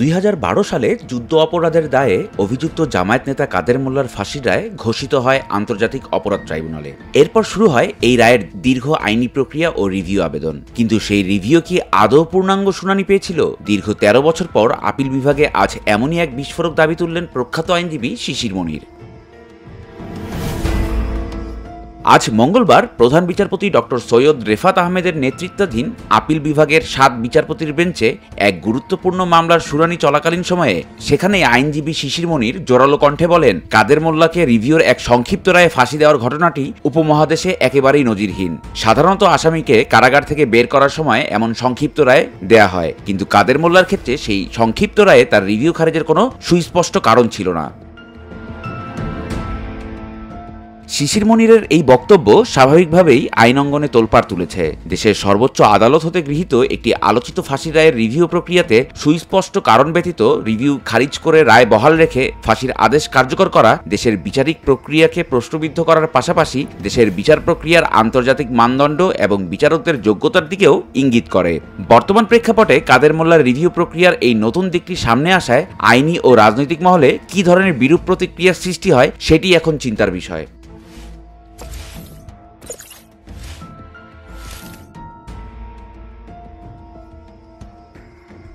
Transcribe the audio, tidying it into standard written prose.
2012 সালে যুদ্ধ অপরাধের দায়ে অভিযুক্ত জামায়াত নেতা কাদের মোল্লার ফাঁসির রায় ঘোষিত হয় আন্তর্জাতিক অপরাধ ট্রাইব্যুনালে। এরপর শুরু হয় এই রায়ের দীর্ঘ আইনি প্রক্রিয়া ও রিভিউ আবেদন। কিন্তু সেই রিভিউ কি আদৌ পূর্ণাঙ্গ শুনানি পেয়েছিল? দীর্ঘ 13 বছর পর আপিল বিভাগে আজ এমনই এক বিস্ফোরক দাবি তুললেন প্রখ্যাত আইনজীবী শিশির মনির। আজ মঙ্গলবার প্রধান বিচারপতি ডক্টর সৈয়দ রেফাত আহমেদের নেতৃত্বাধীন আপিল বিভাগের 7 বিচারপতির বেঞ্চে এক গুরুত্বপূর্ণ মামলার শুনানি চলাকালীন সময়ে সেখানে আইনজীবী শিশির মনির জোরালো কণ্ঠে বলেন, কাদের মোল্লাকে রিভিউর এক সংক্ষিপ্ত রায়ে ফাঁসি দেওয়ার ঘটনাটি উপমহাদেশে একেবারেই নজিরহীন। সাধারণত আসামিকে কারাগার থেকে বের করার সময় এমন সংক্ষিপ্ত রায় দেয়া হয়, কিন্তু কাদের মোল্লার ক্ষেত্রে সেই সংক্ষিপ্ত রায়ে তার রিভিউ খারিজের কোনো সুস্পষ্ট কারণ ছিল না। শিশির মনিরের এই বক্তব্য স্বাভাবিকভাবেই আইন অঙ্গনে তোলপাড় তুলেছে। দেশের সর্বোচ্চ আদালত হতে গৃহীত একটি আলোচিত ফাঁসির রায়ের রিভিউ প্রক্রিয়াতে সুস্পষ্ট কারণ ব্যতীত রিভিউ খারিজ করে রায় বহাল রেখে ফাঁসির আদেশ কার্যকর করা দেশের বিচারিক প্রক্রিয়াকে প্রশ্নবিদ্ধ করার পাশাপাশি দেশের বিচার প্রক্রিয়ার আন্তর্জাতিক মানদণ্ড এবং বিচারকদের যোগ্যতার দিকেও ইঙ্গিত করে। বর্তমান প্রেক্ষাপটে কাদের মোল্লার রিভিউ প্রক্রিয়ার এই নতুন দিকটি সামনে আসায় আইনি ও রাজনৈতিক মহলে কী ধরনের বিরূপ প্রতিক্রিয়ার সৃষ্টি হয় সেটি এখন চিন্তার বিষয়।